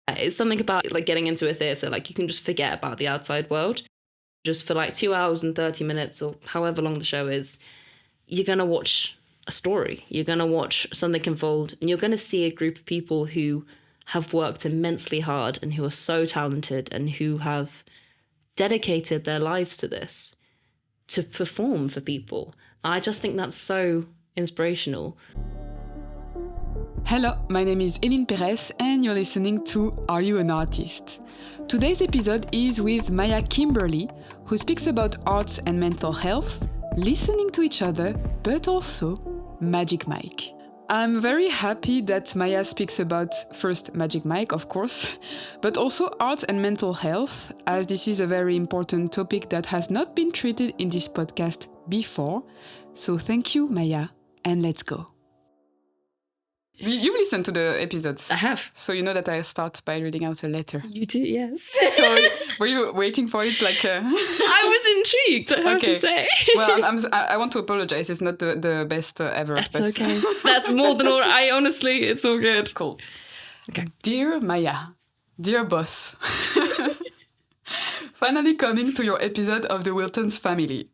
It's something about like getting into a theatre, like you can just forget about the outside world. Just for like 2 hours and 30 minutes or however long the show is, you're going to watch a story. You're going to watch something unfold, and you're going to see a group of people who have worked immensely hard and who are so talented and who have dedicated their lives to this, to perform for people. I just think that's so inspirational. Hello, my name is Eline Perez and you're listening to Are You an Artist? Today's episode is with Maiya Kimberley, who speaks about arts and mental health, listening to each other, but also Magic Mike. I'm very happy that Maiya speaks about first Magic Mike, of course, but also art and mental health, as this is a very important topic that has not been treated in this podcast before. So thank you, Maiya, and let's go. You've listened to the episodes. I have. So you know that I start by reading out a letter. You do, yes. So were you waiting for it like... I was intrigued, I have to say. Well, I want to apologize. It's not the best ever. That's okay. That's more than all... honestly, it's all good. Cool. Okay. Dear Maiya, dear boss, finally coming to your episode of the Wiltons family.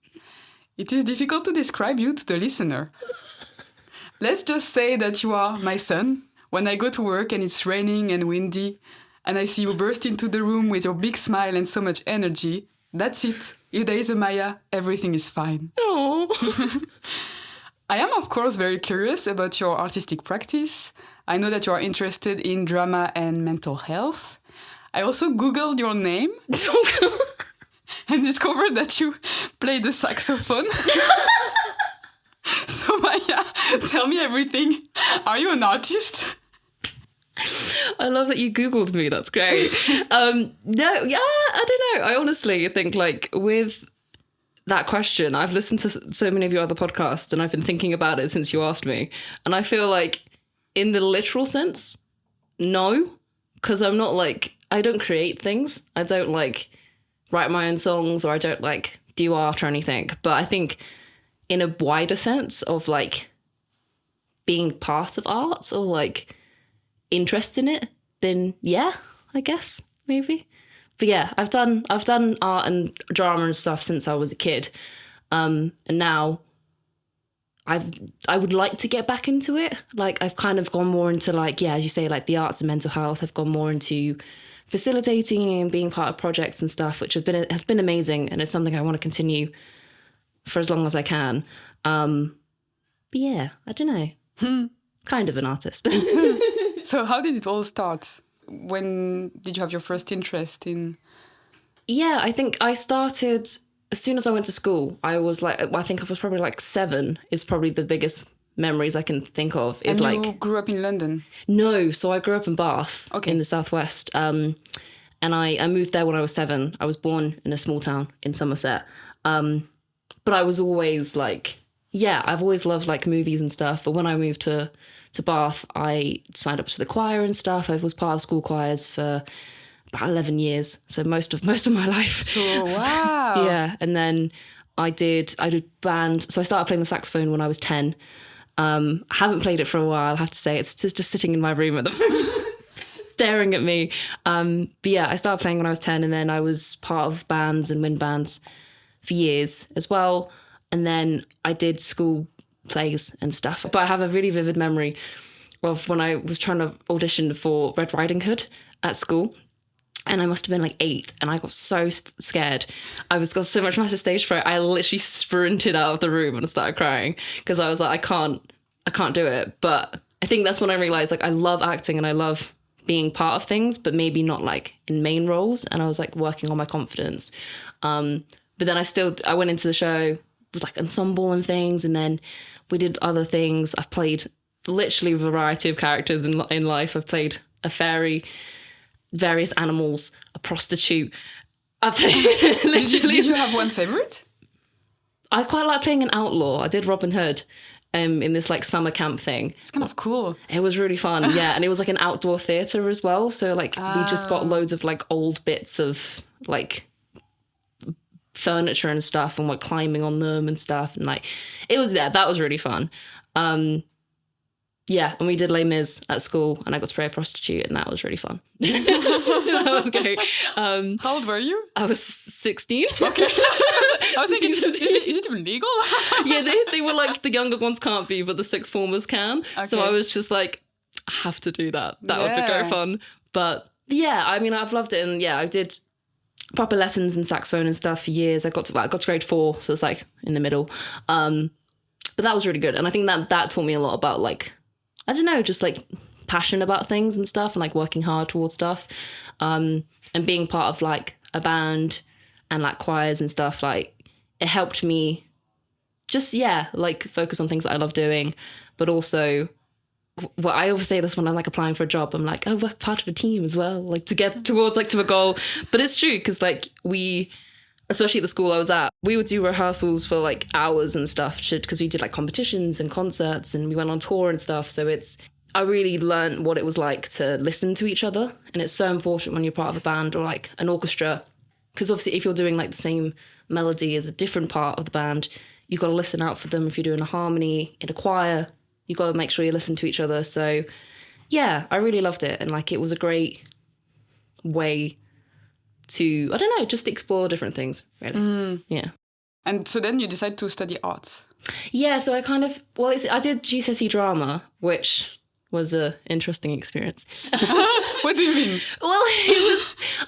It is difficult to describe you to the listener. Let's just say that you are my sun. When I go to work and it's raining and windy, and I see you burst into the room with your big smile and so much energy, that's it. If there is a Maiya, everything is fine. Oh. I am, of course, very curious about your artistic practice. I know that you are interested in drama and mental health. I also Googled your name and discovered that you play the saxophone. So Maiya, tell me everything. Are you an artist? I love that you Googled me. That's great. I don't know. I honestly think like with that question, I've listened to so many of your other podcasts and I've been thinking about it since you asked me. And I feel like in the literal sense, no, because I'm not like, I don't create things. I don't like write my own songs or I don't like do art or anything. But I think in a wider sense of like being part of art or like interest in it, then yeah, I guess maybe. But yeah, I've done art and drama and stuff since I was a kid, and now I would like to get back into it. Like I've kind of gone more into like, yeah, as you say, like the arts and mental health. I've gone more into facilitating and being part of projects and stuff, which has been amazing, and it's something I want to continue for as long as I can. But yeah, I don't know. Kind of an artist. So how did it all start? When did you have your first interest in... Yeah, I think I started as soon as I went to school. I was like, I think I was probably like 7 is probably the biggest memories I can think of. Is and like, you grew up in London? No, so I grew up in Bath, okay, in the southwest. And I moved there when I was 7. I was born in a small town in Somerset. But I was always like, yeah, I've always loved like movies and stuff. But when I moved to Bath, I signed up to the choir and stuff. I was part of school choirs for about 11 years. So most of my life. So, wow. Yeah. And then I did band. So I started playing the saxophone when I was 10. I haven't played it for a while, I have to say. It's just sitting in my room at the moment, staring at me. But yeah, I started playing when I was 10 and then I was part of bands and wind bands for years as well. And then I did school plays and stuff. But I have a really vivid memory of when I was trying to audition for Red Riding Hood at school. And I must have been like 8 and I got so scared. I got so much massive stage fright. I literally sprinted out of the room and started crying because I was like, I can't do it. But I think that's when I realized like I love acting and I love being part of things, but maybe not like in main roles. And I was like working on my confidence. But then I went into the show, it was like ensemble and things. And then we did other things. I've played literally a variety of characters in life. I've played a fairy, various animals, a prostitute. I played literally. Did you have one favorite? I quite like playing an outlaw. I did Robin Hood in this like summer camp thing. It's kind of cool. It was really fun, yeah. And it was like an outdoor theatre as well. So like we just got loads of like old bits of like furniture and stuff and like climbing on them and stuff. And like it was that was really fun. Yeah, and we did Les Mis at school, and I got to play a prostitute, and that was really fun. That was great. How old were you? I was 16. Okay. I was thinking, is it even legal? Yeah, they were like, the younger ones can't be, but the sixth formers can. So I was just like, I have to do that. That would be very fun. But yeah, I mean, I've loved it. And yeah, I did proper lessons in saxophone and stuff for years. I got to grade 4, so it's like in the middle. But that was really good. And I think that taught me a lot about like, I don't know, just like passion about things and stuff, and like working hard towards stuff. And being part of like a band and like choirs and stuff, like it helped me just, like focus on things that I love doing. But also, well, I always say this when I'm like applying for a job, I'm like, oh, we're part of a team as well, like to get towards like to a goal. But it's true, because like especially at the school I was at, we would do rehearsals for like hours and stuff, because we did like competitions and concerts and we went on tour and stuff. So I really learned what it was like to listen to each other. And it's so important when you're part of a band or like an orchestra, because obviously if you're doing like the same melody as a different part of the band, you've got to listen out for them. If you're doing a harmony in a choir, you've got to make sure you listen to each other. So yeah, I really loved it. And like, it was a great way to, I don't know, just explore different things, really. Yeah. And so then you decide to study arts. Yeah, so I I did GCSE drama, which was a interesting experience. What do you mean? Well,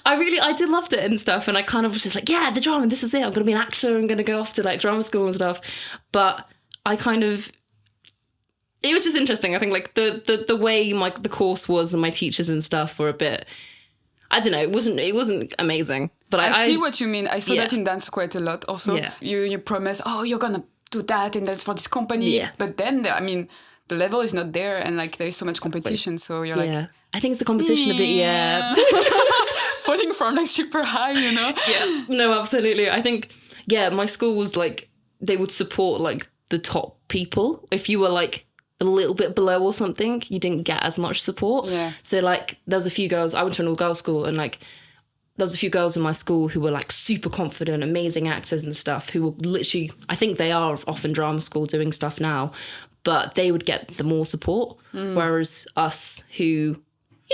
I did loved it and stuff, and I kind of was just like, yeah, the drama, this is it. I'm going to be an actor. I'm going to go off to like drama school and stuff. But it was just interesting. I think like the way the course was and my teachers and stuff were a bit, I don't know, it wasn't amazing. But I see what you mean. I saw that in dance quite a lot also. Yeah. You promise, oh, you're going to do that and that's for this company. Yeah. But then, I mean, the level is not there and like there's so much competition. So you're like... I think it's the competition a bit, falling from like super high, you know? Yeah, no, absolutely. I think, my school was like, they would support like the top people. If you were like a little bit below or something, you didn't get as much support. Yeah. So like there was a few girls, I went to an all-girls school, and like there was a few girls in my school who were like super confident, amazing actors and stuff, who were literally, I think they are off in drama school doing stuff now, but they would get the more support. Whereas us who,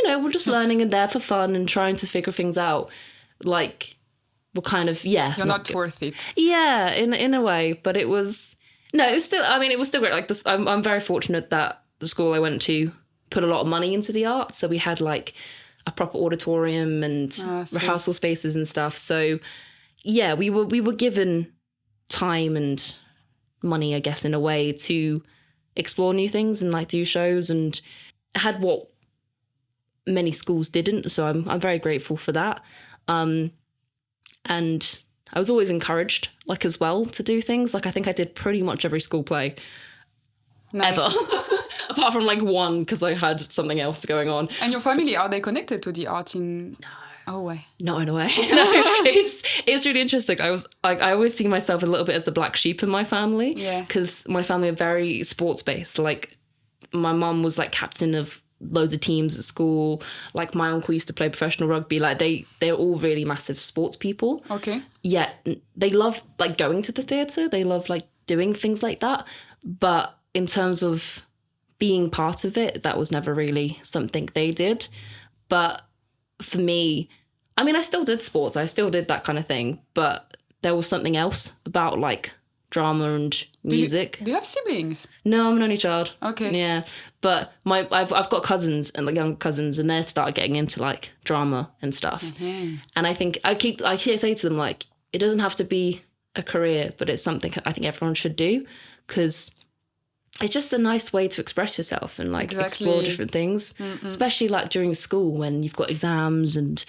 we're just learning and there for fun and trying to figure things out, like we're kind of, You're not worth it. Yeah, in a way, but it was still great. Like this, I'm very fortunate that the school I went to put a lot of money into the arts. So we had like a proper auditorium and rehearsal spaces and stuff. So yeah, we were given time and money, I guess, in a way to explore new things and like do shows, and had what many schools didn't. So I'm very grateful for that. And I was always encouraged, like, as well, to do things. Like, I think I did pretty much every school play ever. Apart from, like, one, because I had something else going on. And your family, are they connected to the art in... No. Oh, way. Not in a way. No, it's really interesting. I always see myself a little bit as the black sheep in my family. Yeah. Because my family are very sports-based. Like, my mum was, like, captain of loads of teams at school. Like, my uncle used to play professional rugby. Like, they're all really massive sports people. Okay. Yeah, they love like going to the theatre. They love like doing things like that. But in terms of being part of it, that was never really something they did. But for me, I mean, I still did sports. I still did that kind of thing. But there was something else about like drama and music. Do you have siblings? No, I'm an only child. Okay. Yeah. But I've got cousins and like young cousins, and they've started getting into like drama and stuff. Mm-hmm. And I think I say to them, like, it doesn't have to be a career, but it's something I think everyone should do, because it's just a nice way to express yourself and like explore different things. Mm-mm. Especially like during school when you've got exams and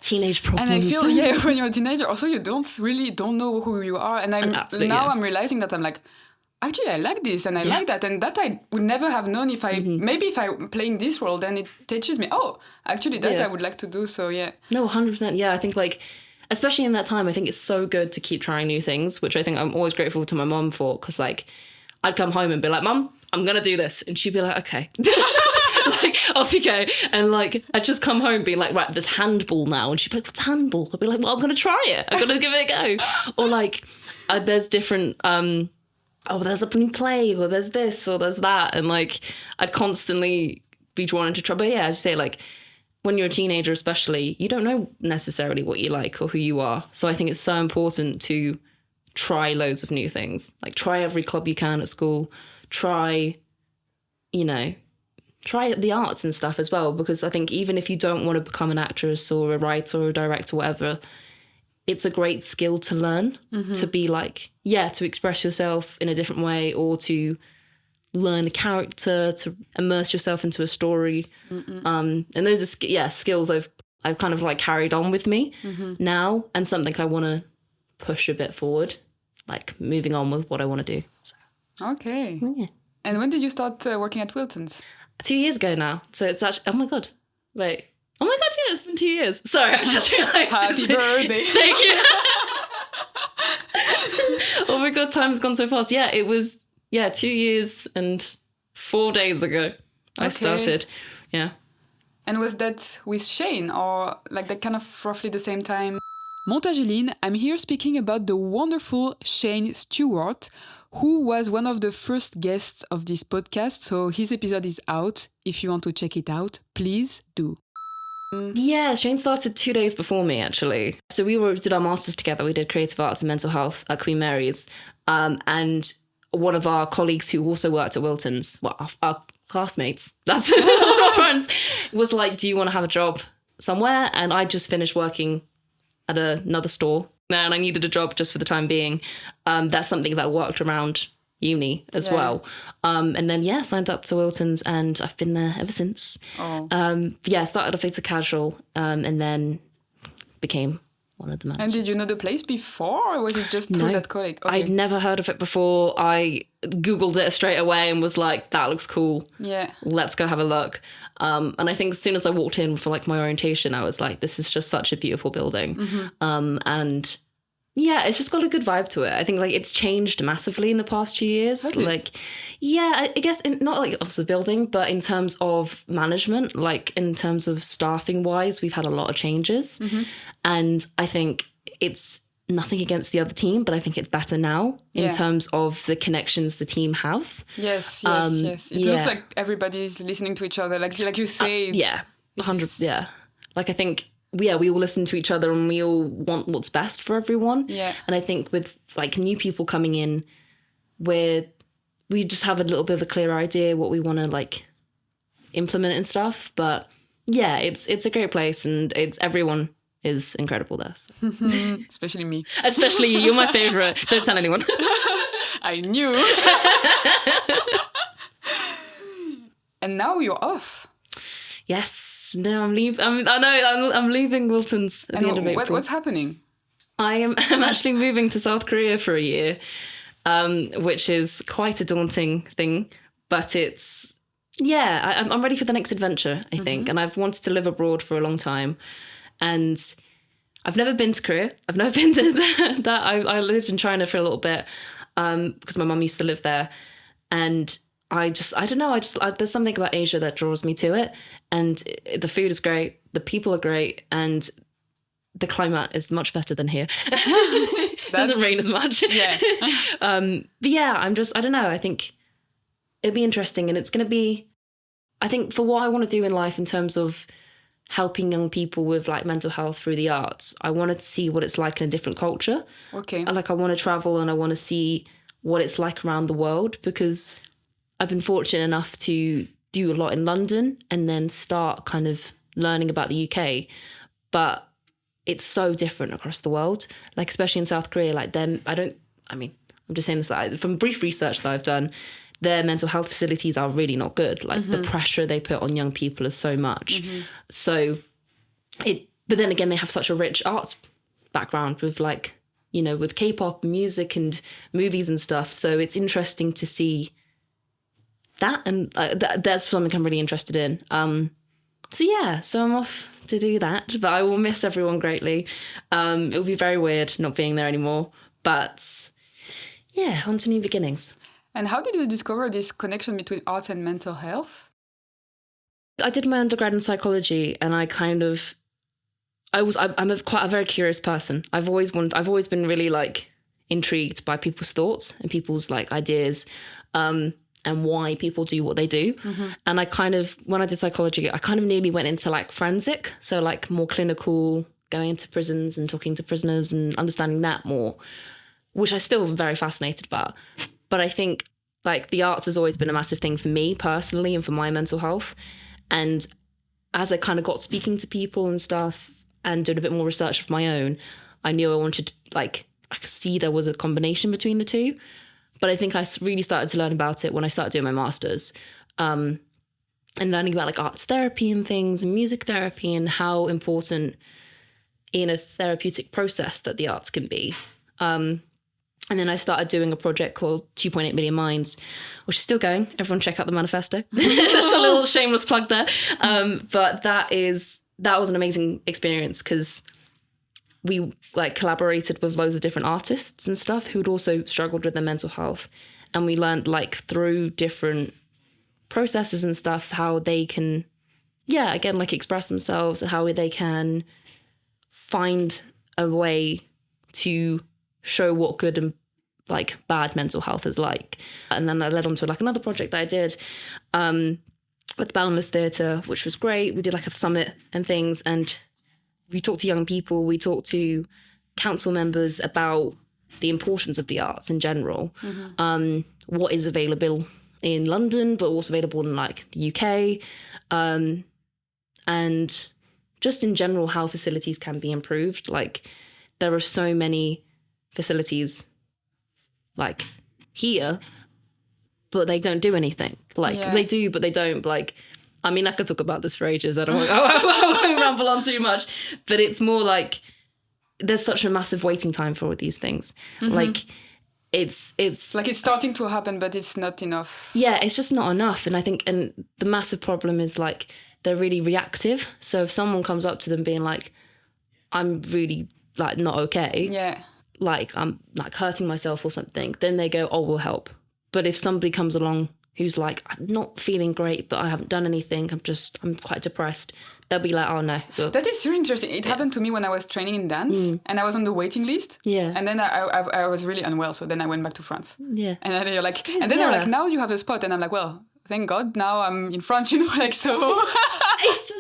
teenage problems. And I feel when you're a teenager also you don't know who you are. And I'm realizing that I'm like, actually I like this and I like that, and that I would never have known if I maybe if I'm playing this role, then it teaches me, oh, actually that I would like to do. So no, 100%. I think like, especially in that time, I think it's so good to keep trying new things, which I think I'm always grateful to my mum for, because like I'd come home and be like, Mum, I'm going to do this. And she'd be like, okay. Like, off you go. And like, I'd just come home and be like, right, there's handball now. And she'd be like, what's handball? I'd be like, well, I'm going to try it. I'm going to give it a go. Or like, there's different oh, there's a new play, or there's this, or there's that. And like, I'd constantly be drawn into trouble. But yeah, as you say, like, when you're a teenager, especially, you don't know necessarily what you like or who you are. So I think it's so important to try loads of new things. Like, try every club you can at school. Try, you know, try the arts and stuff as well. Because I think even if you don't want to become an actress or a writer or a director, whatever, it's a great skill to learn, to be like, yeah, to express yourself in a different way, or to learn a character, to immerse yourself into a story. And those are skills I've kind of like carried on with me now, and something I want to push a bit forward, like moving on with what I want to do. So, Okay. yeah. And when did you start working at Wilton's? 2 years ago now. So it's actually, oh my God, wait. Oh my God, yeah, it's been 2 years. Sorry, I just realised. Happy birthday. Thank you. Oh my God, time's gone so fast. Yeah, it was, 2 years and 4 days ago I started. Yeah. And was that with Shane, or like that kind of roughly the same time? Montageline, I'm here speaking about the wonderful Shane Stewart, who was one of the first guests of this podcast. So his episode is out. If you want to check it out, please do. Yeah, Shane started 2 days before me, actually. So we did our masters together. We did creative arts and mental health at Queen Mary's. And one of our colleagues who also worked at Wilton's, well, our classmates, that's our friends, was like, do you want to have a job somewhere? And I just finished working at another store, and I needed a job just for the time being. That's something that worked around uni as well. And then, signed up to Wilton's, and I've been there ever since. Started off as a casual, and then became one of the managers. And did you know the place before, or was it just through that colleague? Okay. I'd never heard of it before. I Googled it straight away and was like, that looks cool. Yeah. Let's go have a look. And I think as soon as I walked in for like my orientation, I was like, this is just such a beautiful building. And yeah, it's just got a good vibe to it. I think like it's changed massively in the past few years. Like, yeah, I guess not like of the building, but in terms of management, like in terms of staffing wise, we've had a lot of changes. And I think it's nothing against the other team, but I think it's better now in terms of the connections the team have. Yes. It looks like everybody's listening to each other, like you say. Yeah, 100. Yeah, like I think. We all listen to each other and we all want what's best for everyone. Yeah. And I think with like new people coming in, we just have a little bit of a clearer idea what we want to like implement and stuff. But yeah, it's a great place, and everyone is incredible there. So. Especially me. Especially you. You're my favorite. Don't tell anyone. I knew. And now you're off. Yes. No, I'm leaving. I'm leaving Wilton's at the end of April. What's happening? I'm actually moving to South Korea for a year, which is quite a daunting thing. But I'm ready for the next adventure, I think. And I've wanted to live abroad for a long time. And I've never been to Korea. I've never been to that. I lived in China for a little bit because my mum used to live there. And I don't know. There's something about Asia that draws me to it. And the food is great. The people are great. And the climate is much better than here. It doesn't rain as much. Yeah. But yeah, I don't know. I think it'd be interesting. And it's going to be, I think for what I want to do in life in terms of helping young people with like mental health through the arts, I want to see what it's like in a different culture. Okay. Like I want to travel and I want to see what it's like around the world, because I've been fortunate enough to do a lot in London and then start kind of learning about the UK. But it's so different across the world, like especially in South Korea. Like them, I'm just saying this, like, from brief research that I've done, their mental health facilities are really not good. Like the pressure they put on young people is so much. So but then again, they have such a rich arts background with like, you know, with K-pop music and movies and stuff. So it's interesting to see that, and that's something I'm really interested in. So I'm off to do that, but I will miss everyone greatly. It will be very weird not being there anymore, but yeah, on to new beginnings. And how did you discover this connection between arts and mental health? I did my undergrad in psychology, and I'm quite a very curious person. I've always been really like intrigued by people's thoughts and people's like ideas, and why people do what they do. And I kind of, when I did psychology, I kind of nearly went into like forensic, so like more clinical, going into prisons and talking to prisoners and understanding that more, which I still am very fascinated about. But I think like the arts has always been a massive thing for me personally and for my mental health. And as I kind of got speaking to people and stuff and doing a bit more research of my own, I knew I wanted to, like, I could see there was a combination between the two. But I think I really started to learn about it when I started doing my master's, and learning about like arts therapy and things and music therapy and how important in a therapeutic process that the arts can be. And then I started doing a project called 2.8 Million Minds, which is still going. Everyone check out the manifesto. That's a little shameless plug there. But that was an amazing experience because we like collaborated with loads of different artists and stuff who'd also struggled with their mental health. And we learned like through different processes and stuff, how they can, again, like express themselves and how they can find a way to show what good and like bad mental health is like. And then that led on to like another project that I did with Boundless Theatre, which was great. We did like a summit and things, and we talked to young people, we talked to council members about the importance of the arts in general, what is available in London, but also available in like the UK, and just in general how facilities can be improved. Like there are so many facilities like here, but they don't do anything. Like they do, but they don't. Like, I mean, I could talk about this for ages. I won't ramble on too much, but it's more like there's such a massive waiting time for all these things. Like it's like it's starting to happen, but it's not enough. Yeah, it's just not enough. And I think, and the massive problem is like they're really reactive. So if someone comes up to them being like, I'm really like not okay, like I'm like hurting myself or something, then they go, oh, we'll help. But if somebody comes along who's like, I'm not feeling great, but I haven't done anything, I'm quite depressed, they'll be like, oh no. That is really interesting. It happened to me when I was training in dance and I was on the waiting list. And then I was really unwell, so then I went back to France. And then they're like, and then they're like, now you have a spot, and I'm like, well, thank God, now I'm in France, you know, like so. It's just.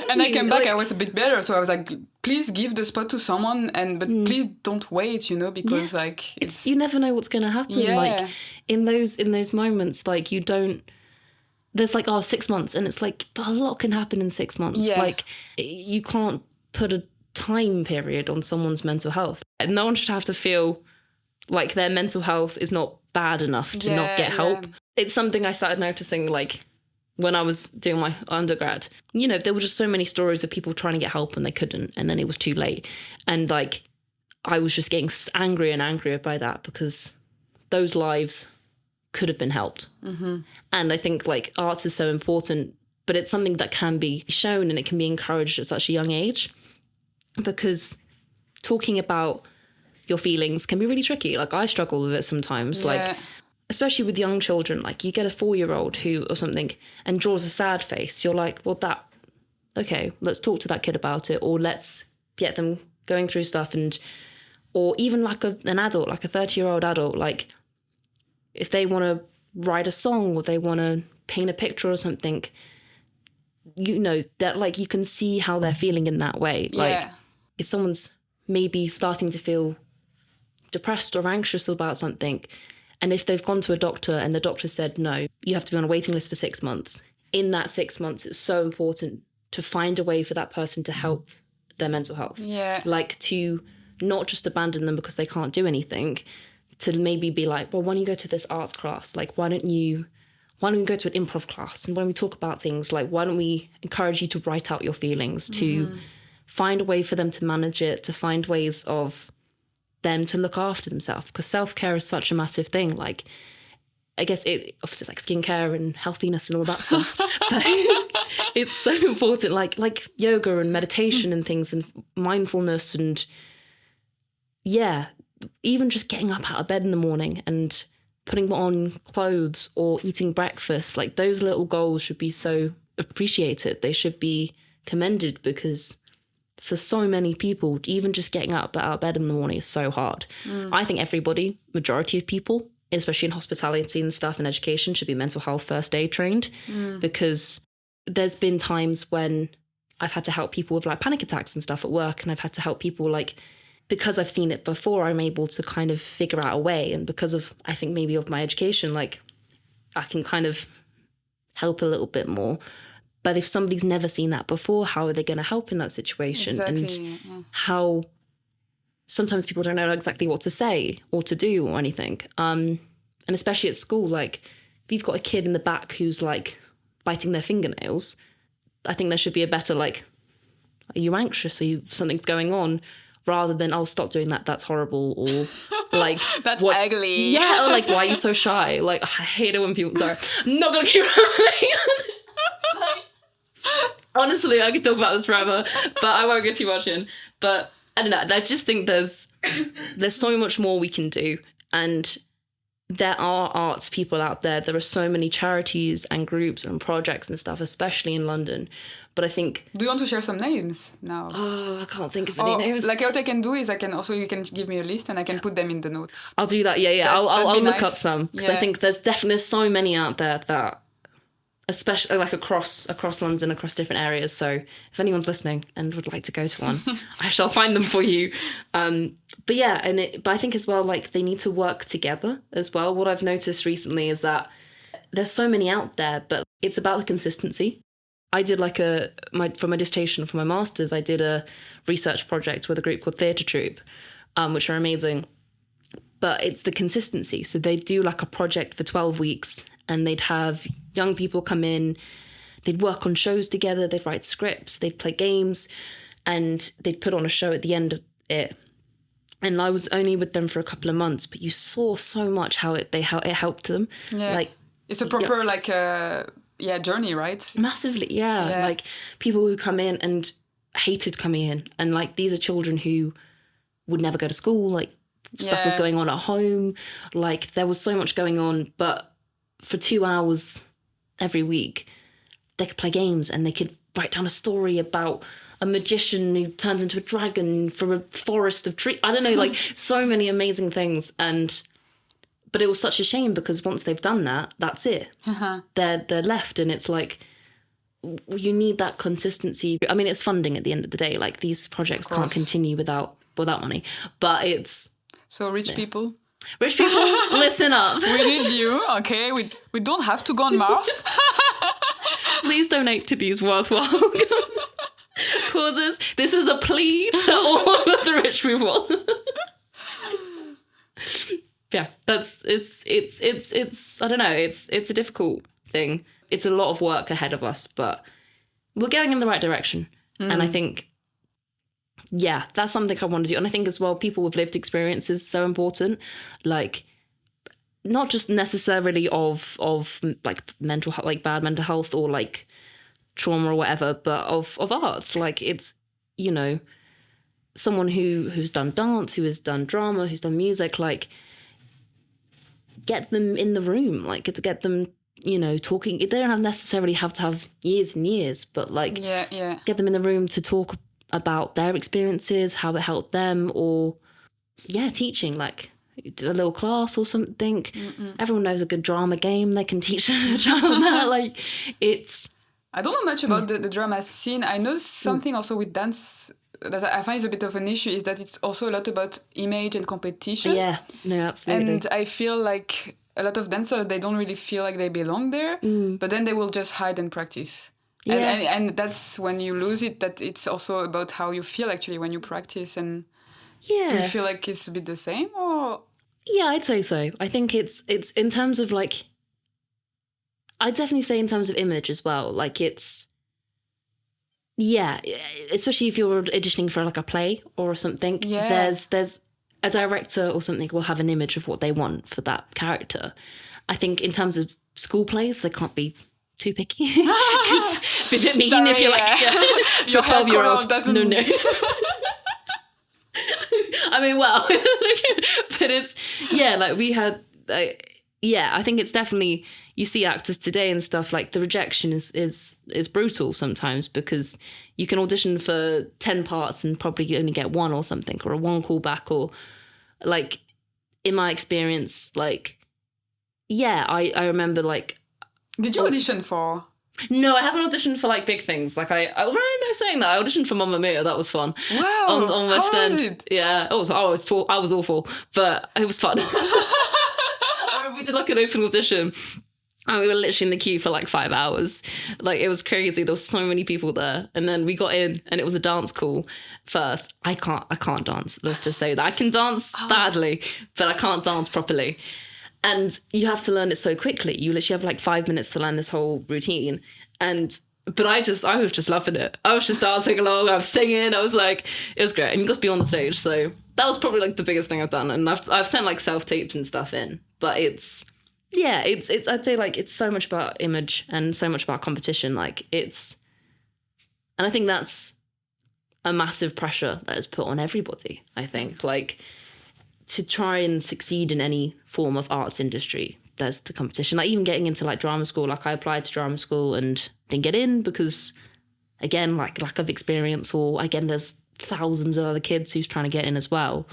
And I came back, I was a bit better, so I was like, please give the spot to someone, but please don't wait, you know, because like it's you never know what's going to happen. Like in those moments, like you don't. There's like 6 months, and it's like a lot can happen in 6 months. Like you can't put a time period on someone's mental health, and no one should have to feel like their mental health is not bad enough to not get help. It's something I started noticing like when I was doing my undergrad. You know, there were just so many stories of people trying to get help and they couldn't, and then it was too late. And like I was just getting angrier and angrier by that, because those lives could have been helped. And I think like arts is so important, but it's something that can be shown and it can be encouraged at such a young age, because talking about your feelings can be really tricky. Like I struggle with it sometimes, like especially with young children. Like you get a 4-year-old who or something and draws a sad face, you're like, well, okay, let's talk to that kid about it, or let's get them going through stuff. And or even like an adult, like a 30-year-old adult, like if they want to write a song or they want to paint a picture or something, you know, that like you can see how they're feeling in that way. Like if someone's maybe starting to feel depressed or anxious about something, and if they've gone to a doctor and the doctor said, no, you have to be on a waiting list for 6 months, in that 6 months, it's so important to find a way for that person to help their mental health. Like to not just abandon them because they can't do anything, to maybe be like, well, why don't you go to this arts class? Like, why don't you go to an improv class? And when we talk about things, like, why don't we encourage you to write out your feelings, to find a way for them to manage it, to find ways of them to look after themselves? Because self-care is such a massive thing. Like, I guess it obviously it's like skincare and healthiness and all that stuff, but it's so important. Like yoga and meditation and things and mindfulness and even just getting up out of bed in the morning and putting on clothes or eating breakfast, like those little goals should be so appreciated. They should be commended, because for so many people, even just getting out of bed in the morning is so hard. I think everybody, majority of people, especially in hospitality and stuff and education, should be mental health first aid trained, because there's been times when I've had to help people with like panic attacks and stuff at work, and I've had to help people like, because I've seen it before, I'm able to kind of figure out a way. And because of, I think maybe of my education, like I can kind of help a little bit more. But if somebody's never seen that before, how are they going to help in that situation? Exactly. And how sometimes people don't know exactly what to say or to do or anything. And especially at school, like if you've got a kid in the back who's like biting their fingernails, I think there should be a better like, are you anxious? Are you something's going on? Rather than, oh, stop doing that, that's horrible, or like that's what, ugly. Yeah, or like, why are you so shy? Like, I hate it when people, sorry, I'm not gonna keep rambling. Honestly, I could talk about this forever, but I won't get too much in. But I don't know, I just think there's so much more we can do. And there are arts people out there. There are so many charities and groups and projects and stuff, especially in London. But I think... Do you want to share some names now? Oh, I can't think of any names. Like what I can do is you can give me a list and I can put them in the notes. I'll do that, yeah. I'll look up some. Because I think there's so many out there that, especially like across London, across different areas. So if anyone's listening and would like to go to one, I shall find them for you. But yeah, but I think as well, like they need to work together as well. What I've noticed recently is that there's so many out there, but it's about the consistency. I did like for my dissertation for my master's, I did a research project with a group called Theatre Troupe, which are amazing. But it's the consistency. So they'd do like a project for 12 weeks and they'd have young people come in, they'd work on shows together, they'd write scripts, they'd play games, and they'd put on a show at the end of it. And I was only with them for a couple of months, but you saw so much how it helped them. Yeah. Like it's a proper journey, right? Massively, yeah. Like people who come in and hated coming in, and like these are children who would never go to school, like stuff was going on at home, like there was so much going on, but for 2 hours every week they could play games and they could write down a story about a magician who turns into a dragon from a forest of trees. I don't know, like so many amazing things. But it was such a shame because once they've done that, that's it. They're left, and it's like you need that consistency. I mean, it's funding at the end of the day. Like these projects can't continue without money. But it's rich people. Rich people, listen up. We need you, okay? We don't have to go on Mars. Please donate to these worthwhile causes. This is a plea to all of the rich people. Yeah, it's I don't know, it's a difficult thing. It's a lot of work ahead of us, but we're going in the right direction. And I think, yeah, that's something I want to do. And I think as well, people with lived experience is so important. Like, not just necessarily of like mental health, like bad mental health or like trauma or whatever, but of arts. Like it's, you know, someone who's done dance, who has done drama, who's done music, like get them in the room, like get them, you know, talking. They don't necessarily have to have years and years, but like get them in the room to talk about their experiences, how it helped them, or teaching, like do a little class or something. Everyone knows a good drama game, they can teach a child that. Like it's, I don't know much about the drama scene. I know something also with dance that I find is a bit of an issue, is that it's also a lot about image and competition. Yeah, no, absolutely. And I feel like a lot of dancers, they don't really feel like they belong there, but then they will just hide and practice. Yeah. And that's when you lose it, that it's also about how you feel actually when you practice. And do you feel like it's a bit the same, or? Yeah, I'd say so. I think it's in terms of like, I'd definitely say in terms of image as well. Like it's, yeah, especially if you're auditioning for like a play or something, there's a director or something will have an image of what they want for that character. I think in terms of school plays, they can't be too picky. Because it's a bit mean. Sorry, if you're like, to a 12-year-old. No. I mean, well, but it's, like we had, I think it's definitely, you see actors today and stuff, like the rejection is brutal sometimes because you can audition for 10 parts and probably only get one or something, or a one callback, or like in my experience, like, yeah, I remember like. Did you audition for? No, I haven't auditioned for like big things. Like I no, saying that, I auditioned for Mamma Mia. That was fun. Wow. On West End. Was it? Yeah. I was awful, but it was fun. We did like an open audition. And we were literally in the queue for like 5 hours. Like, it was crazy. There was so many people there. And then we got in and it was a dance call first. I can't dance. Let's just say that. I can dance badly, but I can't dance properly. And you have to learn it so quickly. You literally have like 5 minutes to learn this whole routine. But I was just loving it. I was just dancing along. I was singing. I was like, it was great. And you got to be on the stage. So that was probably like the biggest thing I've done. And I've sent like self-tapes and stuff in, but it's I'd say like it's so much about image and so much about competition. Like and I think that's a massive pressure that is put on everybody. I think like to try and succeed in any form of arts industry, there's the competition. Like even getting into like drama school, like I applied to drama school and didn't get in because again, like lack of experience, or again, there's thousands of other kids who's trying to get in as well.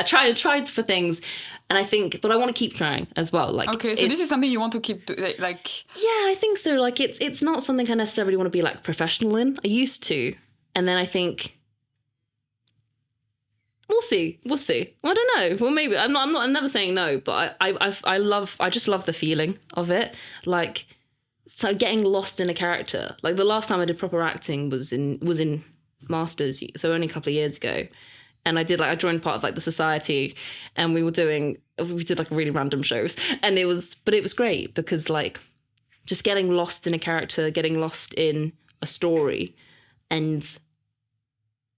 Tried for things, and I think, but I want to keep trying as well. Like, okay, so this is something you want to keep like. Yeah, I think so. Like, it's not something I necessarily want to be like professional in. I used to, and then I think we'll see. I don't know. Well, maybe I'm never saying no, but I just love the feeling of it. Like, so getting lost in a character. Like the last time I did proper acting was in Masters, so only a couple of years ago. And I joined part of like the society, and we did like really random shows, and it was great because like just getting lost in a character, getting lost in a story, and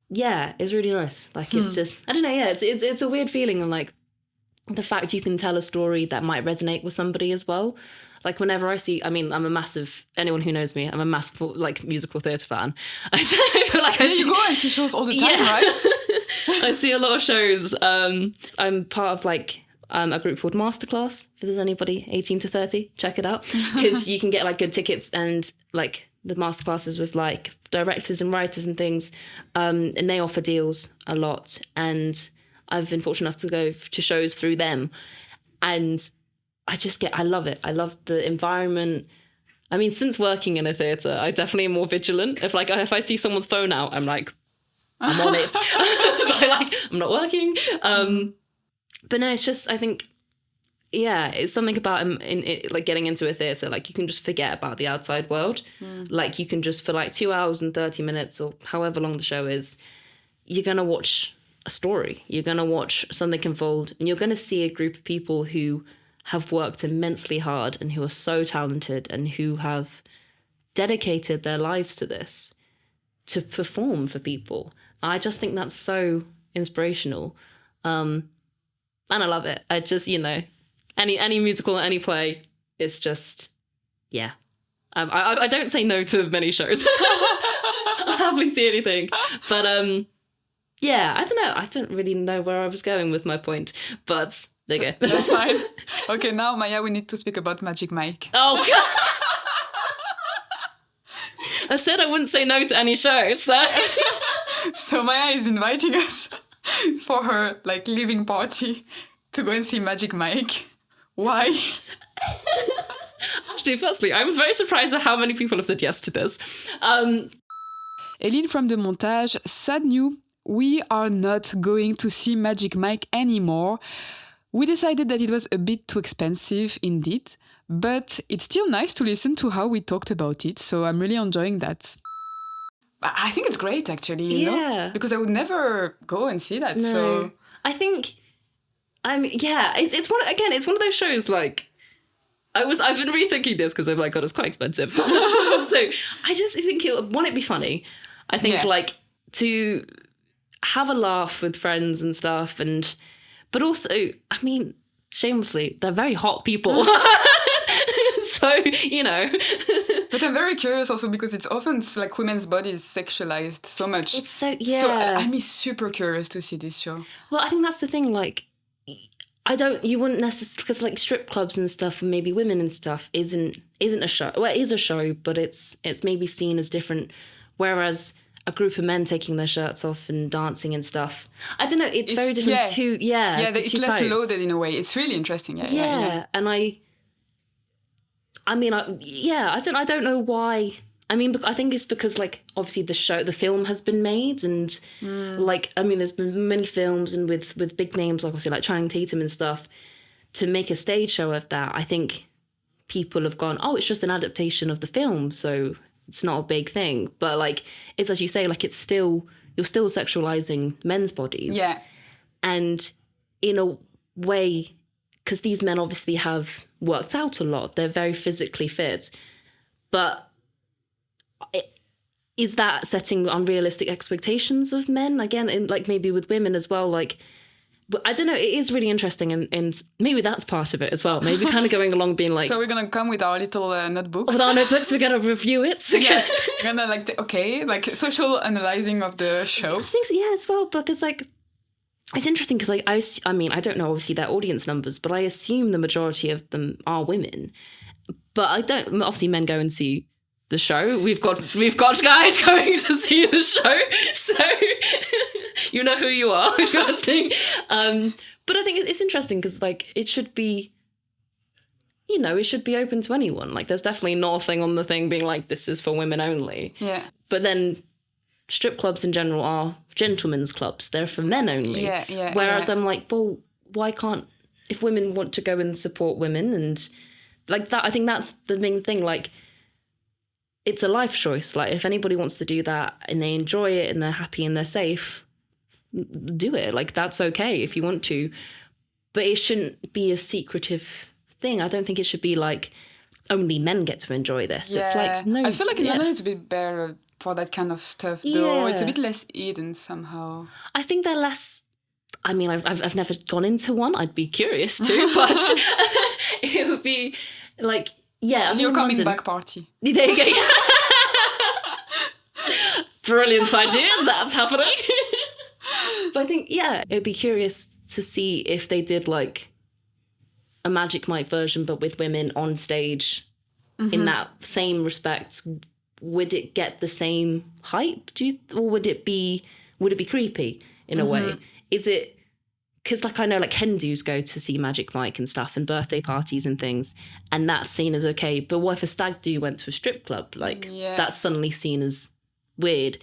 yeah, it's really nice. Like it's just, I don't know, yeah, it's a weird feeling, and like the fact you can tell a story that might resonate with somebody as well. Like whenever I see, I mean, anyone who knows me, I'm a massive like musical theatre fan. I feel like you go and see shows all the time, right? I see a lot of shows. I'm part of like a group called Masterclass. If there's anybody 18 to 30, check it out. Because you can get like good tickets, and like the masterclasses with like directors and writers and things. And they offer deals a lot. And I've been fortunate enough to go to shows through them. And I love it. I love the environment. I mean, since working in a theatre, I definitely am more vigilant. If I see someone's phone out, I'm like, I'm on it. But I'm not working. But no, it's just, I think, yeah, it's something about like getting into a theatre. Like you can just forget about the outside world. Like you can just, for like 2 hours and 30 minutes or however long the show is, you're going to watch a story. You're going to watch something unfold, and you're going to see a group of people who have worked immensely hard and who are so talented and who have dedicated their lives to this, to perform for people. I just think that's so inspirational. And I love it. I just, any musical, any play, it's just, yeah. I don't say no to many shows. I'll happily see anything. But yeah, I don't know. I don't really know where I was going with my point, but there you go. That's fine. Okay, now, Maiya, we need to speak about Magic Mike. Oh, God. I said I wouldn't say no to any show, so... So Maiya is inviting us for her, like, leaving party to go and see Magic Mike. Why? Actually, firstly, I'm very surprised at how many people have said yes to this. Eline from the montage, sad news, we are not going to see Magic Mike anymore. We decided that it was a bit too expensive indeed, but it's still nice to listen to how we talked about it, so I'm really enjoying that. I think it's great, actually, you know? Because I would never go and see that, so... I think, it's one of those shows, like, I've been rethinking this because I'm like, God, it's quite expensive. So I just think won't it be funny? I think, like, to have a laugh with friends and stuff, but also, I mean, shamelessly, they're very hot people. So, But I'm very curious also because it's often like women's bodies sexualized so much. It's so, yeah. So I'm super curious to see this show. Well, I think that's the thing, like, you wouldn't necessarily, because like strip clubs and stuff and maybe women and stuff isn't isn't a show. Well, it is a show, but it's maybe seen as different. Whereas a group of men taking their shirts off and dancing and stuff, I don't know. It's very different. It's less types. loaded in a way. It's really interesting. And I don't know why. I mean, I think it's because, like, obviously the film has been made, and like, I mean, there's been many films and with big names, obviously, like Channing Tatum and stuff, to make a stage show of that. I think people have gone, oh, it's just an adaptation of the film, so it's not a big thing. But, like, it's as you say, like, you're still sexualizing men's bodies. Yeah. And in a way, because these men obviously have worked out a lot, they're very physically fit, but is that setting unrealistic expectations of men again, and like maybe with women as well? Like, but I don't know, it is really interesting, and maybe that's part of it as well, maybe kind of going along being like, so we're gonna come with our little notebooks, we're gonna review it. Yeah, we're gonna like social analyzing of the show. I think so, yeah, as well, because like it's interesting because like I mean, I don't know obviously their audience numbers, but I assume the majority of them are women. But I don't, obviously men go and see the show. We've got guys going to see the show, so you know who you are. But I think it's interesting because like it should be, you know, it should be open to anyone. Like there's definitely nothing on the thing being like this is for women only. Yeah. But then strip clubs in general are gentlemen's clubs. They're for men only. Yeah. Whereas I'm like, well, why can't, if women want to go and support women and like that, I think that's the main thing. Like, it's a life choice. Like, if anybody wants to do that and they enjoy it and they're happy and they're safe, do it. Like, that's okay if you want to. But it shouldn't be a secretive thing. I don't think it should be like, only men get to enjoy this. Yeah. It's like, no. I feel like in London it's a bit better for that kind of stuff, though. It's a bit less hidden somehow. I think they're less... I mean, I've never gone into one. I'd be curious to, but it would be like, yeah. Your coming back party. There you go. Brilliant idea. That's happening. But I think, yeah, it'd be curious to see if they did like a Magic Mike version, but with women on stage in that same respect. Would it get the same hype? Or would it be creepy in a way? Is it, because like I know like hen dos go to see Magic Mike and stuff and birthday parties and things, and that's seen as okay. But what if a stag do went to a strip club? Like that's suddenly seen as weird.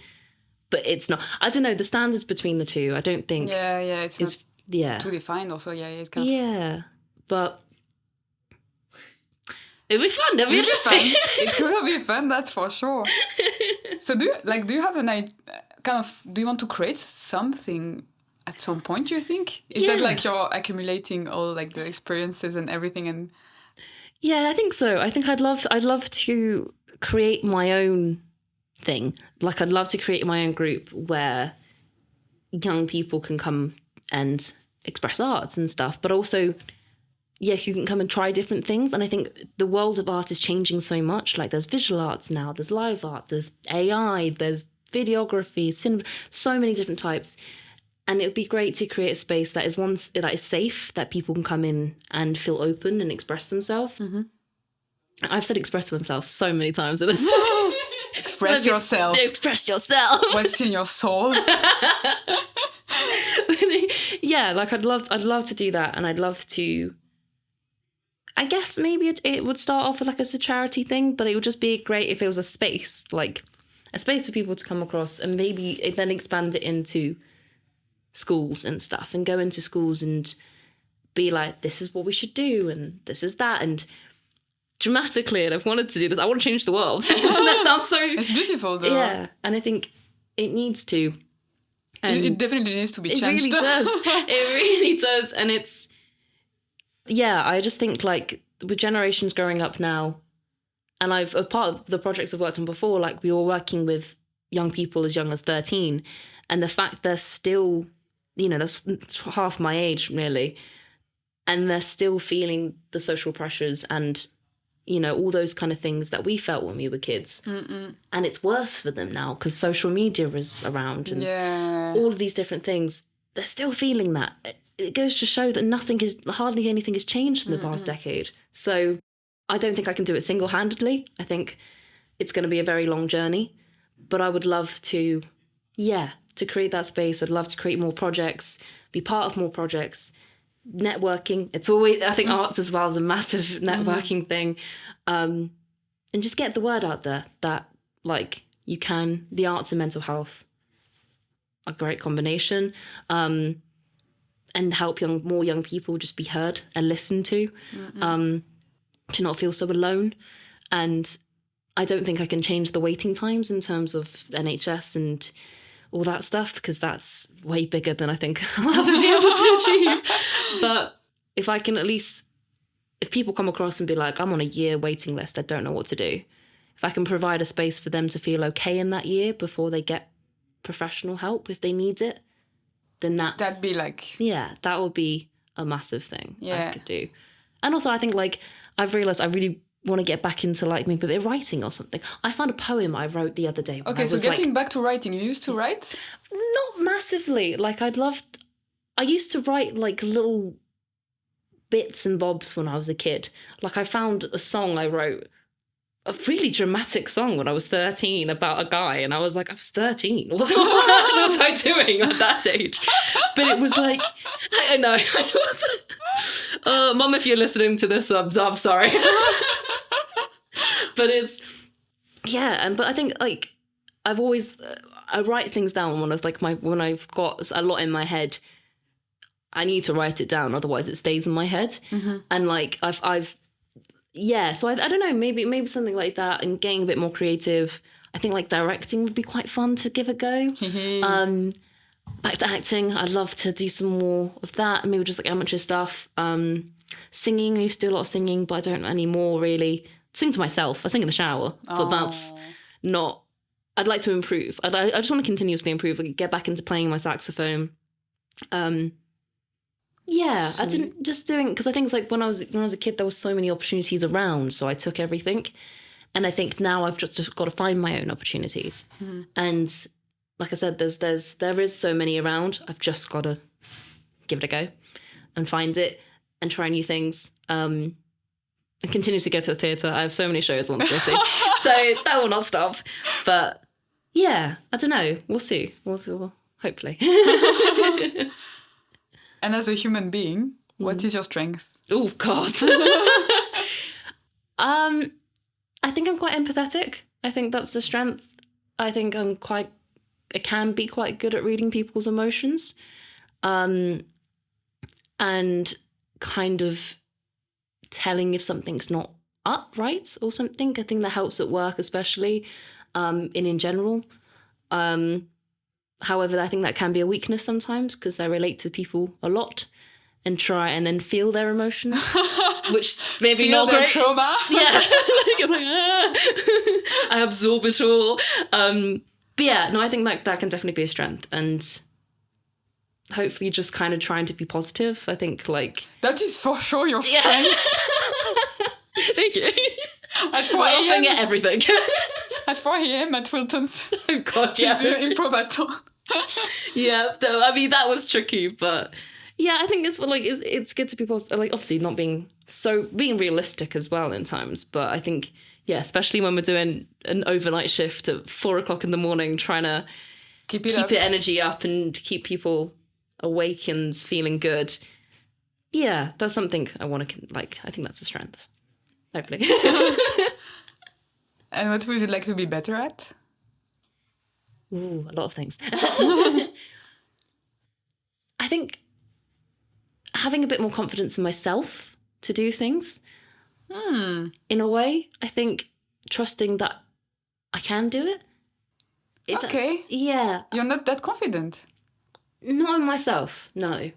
But it's not. I don't know, the standards between the two, I don't think it's not too defined also. It's kind of... Yeah. But it'll be fun, it'll be interesting. It will be fun, that's for sure. So do you have an idea, do you want to create something at some point, you think? Is that like you're accumulating all like the experiences and everything? And yeah, I think so. I think I'd love to create my own thing. Like I'd love to create my own group where young people can come and express arts and stuff, but also you can come and try different things. And I think the world of art is changing so much. Like there's visual arts now, there's live art, there's AI, there's videography, cinema, so many different types. And it would be great to create a space that is safe, that people can come in and feel open and express themselves. I've said express themselves so many times in this. Express yourself. Express yourself. What's in your soul? Yeah, like I'd love to do that, and I'd love to. I guess maybe it would start off with like as a charity thing, but it would just be great if it was a space, like a space for people to come across, and maybe it then expand it into schools and stuff, and go into schools and be like, this is what we should do, and this is that, and dramatically, and I've wanted to do this. I want to change the world. That sounds so... It's beautiful, though. Yeah, and I think it needs to. And it definitely needs to be changed. It really does. It really does. And it's... Yeah, I just think, like, with generations growing up now, and a part of the projects I've worked on before, like, we were working with young people as young as 13, and the fact they're still, you know, that's half my age, nearly, and they're still feeling the social pressures and... you know, all those kind of things that we felt when we were kids. And it's worse for them now because social media is around and all of these different things. They're still feeling that. It goes to show that hardly anything has changed in the past decade. So I don't think I can do it single-handedly. I think it's going to be a very long journey, but I would love to, to create that space. I'd love to create more projects, be part of more projects, networking. It's always, I think arts as well is a massive networking thing. And just get the word out there that like the arts and mental health, a great combination, and help more young people just be heard and listened to not feel so alone. And I don't think I can change the waiting times in terms of NHS and all that stuff, because that's way bigger than I think I'll ever be able to achieve. But if I can at least, if people come across and be like, I'm on a year waiting list, I don't know what to do. If I can provide a space for them to feel okay in that year before they get professional help if they need it, then that'd be like... Yeah, that would be a massive thing I could do. And also I think like I've realised I really want to get back into like maybe a bit of writing or something. I found a poem I wrote the other day. Okay, so getting back to writing, you used to write? Not massively. Like I used to write like little bits and bobs when I was a kid. Like I found a song I wrote, a really dramatic song when I was 13 about a guy, and I was like, I was 13. What was I doing at that age? But it was like, I know. Mum, if you're listening to this, I'm sorry. But it's, but I think like I've always, I write things down when I've got a lot in my head, I need to write it down, otherwise it stays in my head. And like so I don't know, maybe something like that, and getting a bit more creative. I think like directing would be quite fun to give a go. Back to acting, I'd love to do some more of that, maybe just like amateur stuff. Singing, I used to do a lot of singing, but I don't anymore really. Sing to myself, I sing in the shower, but that's not, I'd like to improve. I just want to continuously improve, like get back into playing my saxophone. I didn't just doing, because I think it's like when I was a kid, there was so many opportunities around, so I took everything. And I think now I've just got to find my own opportunities. And like I said, there is so many around. I've just got to give it a go and find it and try new things. I continue to go to the theatre. I have so many shows I want to go see. So that will not stop. But yeah, I don't know. We'll see. Hopefully. And as a human being, what is your strength? Oh, God. I think I'm quite empathetic. I think that's the strength. I think I can be quite good at reading people's emotions. And kind of telling if something's not right or something. I think that helps at work, especially, in general. However, I think that can be a weakness sometimes, because I relate to people a lot and try and then feel their emotions, which maybe feel not their great. Trauma. Yeah, I'm like, I absorb it all. But yeah, no, I think that can definitely be a strength, and hopefully just kind of trying to be positive. I think like that is for sure your strength. Thank you. At 4 laughing a.m. at everything. At 4 a.m. at Wilton's. Oh God, yeah. Improvator. Yeah, I mean that was tricky, but yeah, I think it's good to be positive. Like obviously not being realistic as well in times, but I think especially when we're doing an overnight shift at 4 o'clock in the morning, trying to keep it energy up and keep people awake and feeling good. Yeah, that's something I want to I think that's a strength. Hopefully. And what would you like to be better at? Ooh, a lot of things. I think having a bit more confidence in myself to do things. In a way, I think trusting that I can do it. Okay. Yeah. You're not that confident? Not in myself, no.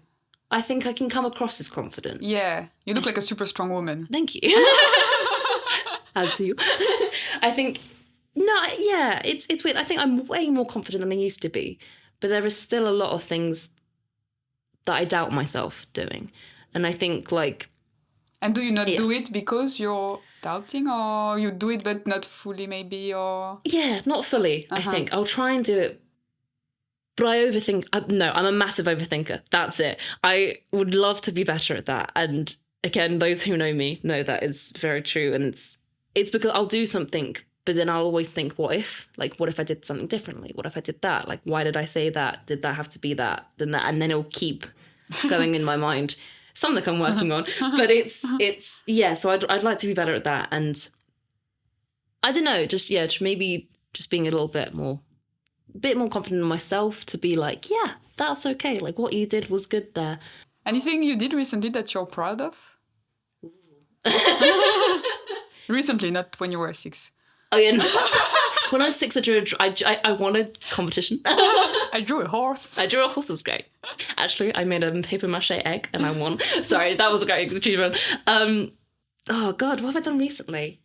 I think I can come across as confident. Yeah. You look like a super strong woman. Thank you. As do you. I think, it's weird. I think I'm way more confident than I used to be. But there is still a lot of things that I doubt myself doing. And I think And do you not do it because you're doubting, or you do it but not fully maybe, or... Yeah, not fully, I think. I'll try and do it, but I overthink. No, I'm a massive overthinker. That's it. I would love to be better at that. And again, those who know me know that is very true. And it's because I'll do something, but then I'll always think, what if? Like, what if I did something differently? What if I did that? Like, why did I say that? Did that have to be that? Then that, and then it'll keep going in my mind. Something I'm working on, but it's yeah. So I'd like to be better at that, and I don't know, just maybe just being a little bit more confident in myself to be like, yeah, that's okay. Like what you did was good there. Anything you did recently that you're proud of? Recently, not when you were 6. Oh yeah. No. When I was 6, I wanted competition. I drew a horse. I drew a horse. It was great. Actually, I made a paper mache egg and I won. Sorry, that was a great achievement. Oh God, what have I done recently?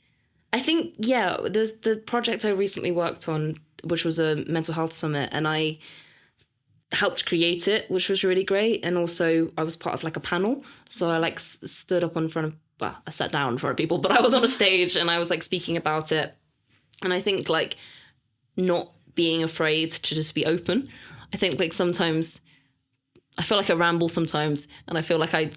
I think, yeah, there's the project I recently worked on, which was a mental health summit, and I helped create it, which was really great. And also I was part of like a panel. So I like stood up in front of, well, I sat down in front of people, but I was on a stage and I was like speaking about it. And I think like not being afraid to just be open. I think like sometimes I feel like I ramble sometimes, and I feel like I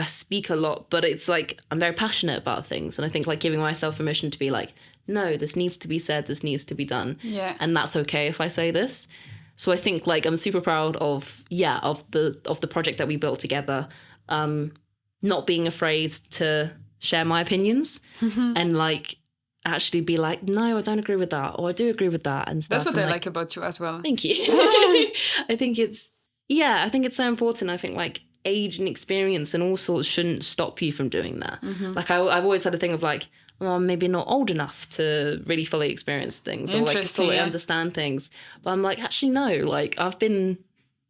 speak a lot, but it's like I'm very passionate about things. And I think like giving myself permission to be like, no, this needs to be said, this needs to be done. Yeah. And that's okay if I say this. So I think like I'm super proud of the project that we built together. Not being afraid to share my opinions and like actually be like, no, I don't agree with that, or I do agree with that and stuff. That's what and I like about you as well. Thank you. I think it's so important. I think like age and experience and all sorts shouldn't stop you from doing that. Mm-hmm. Like I've always had a thing of like, well, I'm maybe not old enough to really fully experience things or like fully understand things. But I'm like, actually no, like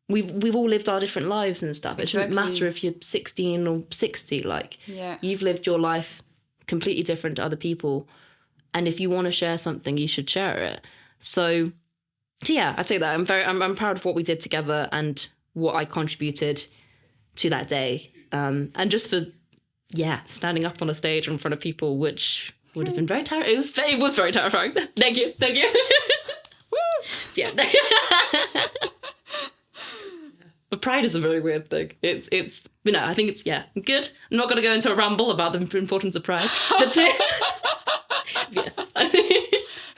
we've all lived our different lives and stuff. It shouldn't matter if you're 16 or 60. Like you've lived your life completely different to other people. And if you want to share something, you should share it. So yeah, I'd say that I'm proud of what we did together and what I contributed to that day. And just for, standing up on a stage in front of people, which would have been very terrifying. It was very terrifying. Thank you. Woo! Yeah. But pride is a very weird thing. It's I think it's good. I'm not going to go into a ramble about the importance of pride. But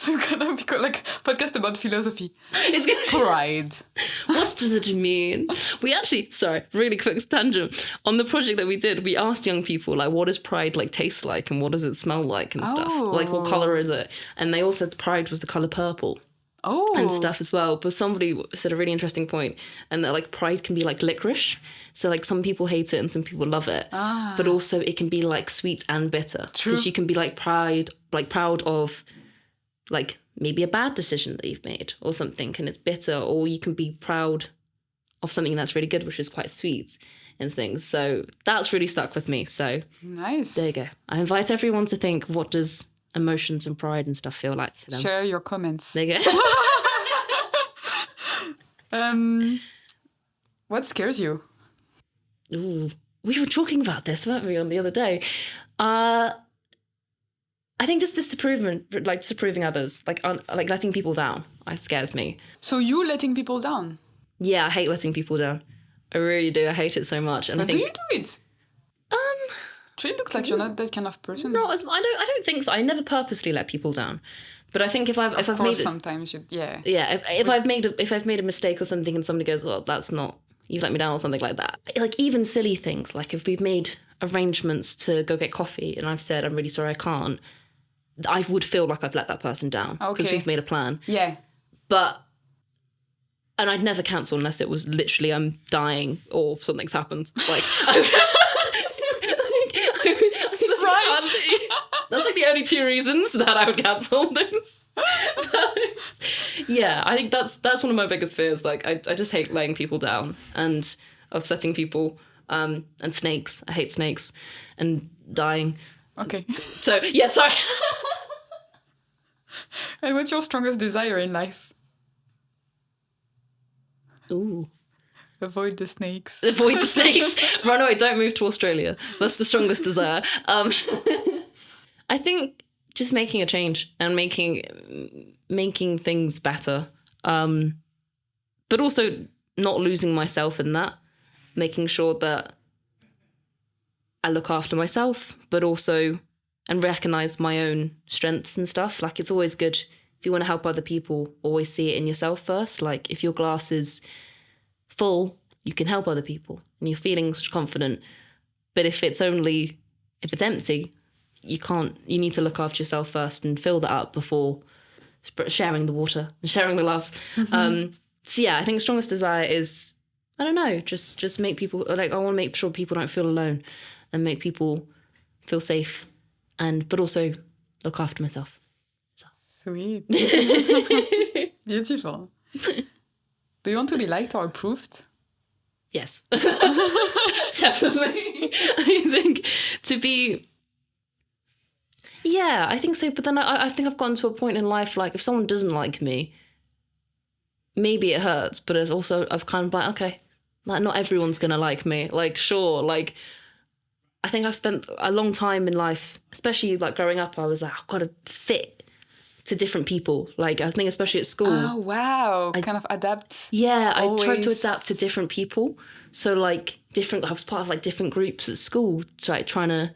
It's gonna be like podcast about philosophy. It's pride. What does it mean? We actually, sorry, really quick tangent. On the project that we did, we asked young people like, what does pride like taste like and what does it smell like and stuff. Like what color is it? And they all said pride was the color purple. And stuff as well. But somebody said a really interesting point, and that like pride can be like licorice. So like some people hate it and some people love it. But also it can be like sweet and bitter. Because you can be like proud of like maybe a bad decision that you've made or something, and it's bitter, or you can be proud of something that's really good, which is quite sweet and things. So that's really stuck with me. So nice. There you go. I invite everyone to think, what does emotions and pride and stuff feel like to them? Share your comments. There you go. What scares you? Ooh, we were talking about this, weren't we, on the other day? I think just disapproving others, like letting people down. It scares me. So you letting people down? Yeah, I hate letting people down. I really do. I hate it so much. And but I think, do you do it? It looks like you're not that kind of person. No, I don't think so. I never purposely let people down. But I think if I've made sometimes if I've made a mistake or something and somebody goes, well, that's not, you've let me down or something like that. Like even silly things, like if we've made arrangements to go get coffee and I've said, I'm really sorry, I can't, I would feel like I've let that person down because we've made a plan. Yeah. And I'd never cancel unless it was literally I'm dying or something's happened. Like, that's like the only 2 reasons that I would cancel things. Yeah, I think that's one of my biggest fears. Like I just hate laying people down and upsetting people. And snakes. I hate snakes and dying. Okay. So yeah, sorry. And what's your strongest desire in life? Ooh. Avoid the snakes. Avoid the snakes. Run away. Don't move to Australia. That's the strongest desire. I think just making a change and making things better. But also not losing myself in that. Making sure that I look after myself, but also and recognize my own strengths and stuff. Like, it's always good if you want to help other people, always see it in yourself first. Like, if your glass is full, you can help other people and you're feeling confident. But if it's empty, you need to look after yourself first and fill that up before sharing the water and sharing the love. So yeah, I think strongest desire is, I don't know, just make people, like, I want to make sure people don't feel alone and make people feel safe, but also look after myself. So. Sweet. Beautiful. Do you want to be liked or approved? Yes. Definitely. I think to be... Yeah, I think so. But then I think I've gotten to a point in life, like, if someone doesn't like me, maybe it hurts, but it's also, I've kind of like, okay, like, not everyone's going to like me. Like, sure, like, I think I've spent a long time in life, especially, like, growing up, I was like, I've got to fit to different people. Like, I think especially at school. Oh, wow. Kind of adapt. Yeah, always. I tried to adapt to different people. So, like, I was part of, like, different groups at school, like, trying to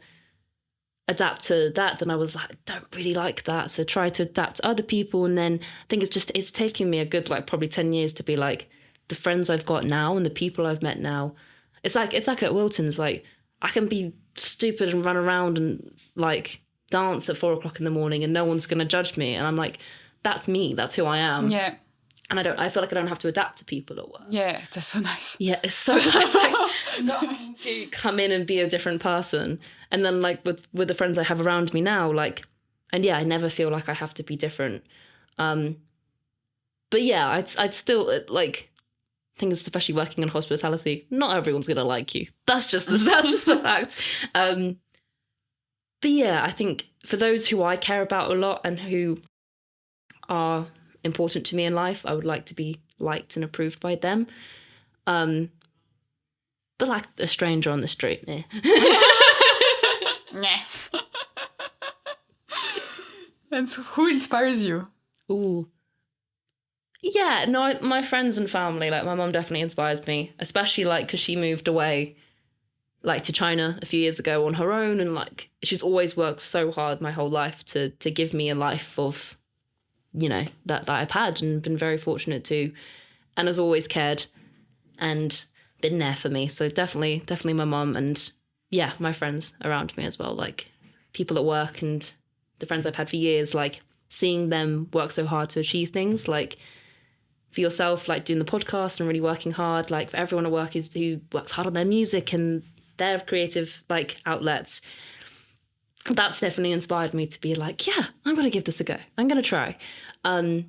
adapt to that. Then I was like, I don't really like that. So try to adapt to other people. And then I think it's taken me a good, like, probably 10 years to be like, the friends I've got now and the people I've met now. It's like at Wilton's, like, I can be stupid and run around and, like, dance at 4 o'clock in the morning and no one's going to judge me. And I'm like, that's me. That's who I am. Yeah. And I feel like I don't have to adapt to people at work. Yeah, that's so nice. Yeah, it's so nice, like, not having to come in and be a different person. And then, like, with the friends I have around me now, like, and yeah, I never feel like I have to be different. But yeah, I'd still, like, I think especially working in hospitality, not everyone's gonna like you. That's just the fact. But yeah, I think for those who I care about a lot and who are important to me in life, I would like to be liked and approved by them. But like a stranger on the street, yeah. And so who inspires you? Ooh. Yeah, no, my friends and family, like, my mum definitely inspires me, especially, like, because she moved away, like, to China a few years ago on her own, and, like, she's always worked so hard my whole life to give me a life of, you know, that I've had and been very fortunate to, and has always cared and been there for me. So definitely my mum, and yeah, my friends around me as well, like people at work and the friends I've had for years, like seeing them work so hard to achieve things, like for yourself, like doing the podcast and really working hard, like for everyone at work who works hard on their music and their creative, like, outlets. That's definitely inspired me to be like, yeah, I'm going to give this a go. I'm going to try. And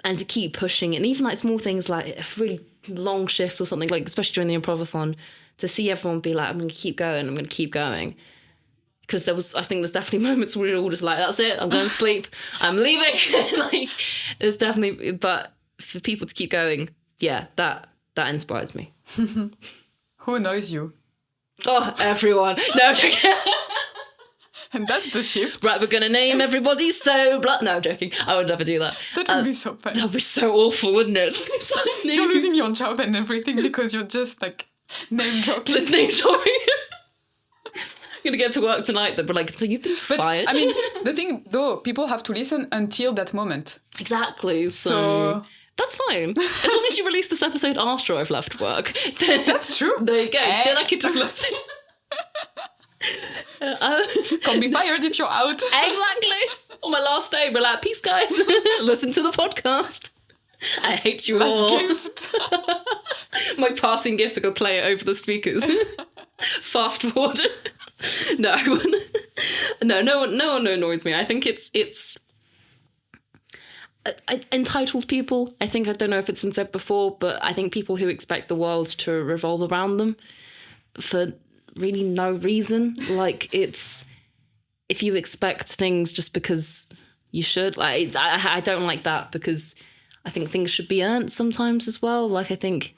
to keep pushing. And even like small things like a really long shift or something, like especially during the improvathon, to see everyone be like, I'm going to keep going. I'm going to keep going. Because I think there's definitely moments where we're all just like, that's it. I'm going to sleep. I'm leaving. Like, there's definitely, but for people to keep going, yeah, that inspires me. Who annoys you? Oh, everyone. No, I'm joking. And that's the shift. Right, we're going to name everybody so... No, I'm joking. I would never do that. That would be so fun. That would be so awful, wouldn't it? You're losing your job and everything because you're just, like, name dropping. Just name dropping. I'm going to get to work tonight, but like, so you've been fired. I mean, the thing, though, people have to listen until that moment. Exactly. So that's fine. As long as you release this episode after I've left work. Then, that's true. There you go. Then I could just listen. Can't be fired if you're out. Exactly. On my last day, we're like, peace, guys. Listen to the podcast. I hate you Last all. gift. My passing gift to go play it over the speakers. Fast forward. No one annoys me. I think it's entitled people. I don't know if it's been said before, but I think people who expect the world to revolve around them for really no reason. Like, it's, if you expect things just because you should, like, I don't like that, because I think things should be earned sometimes as well. Like, I think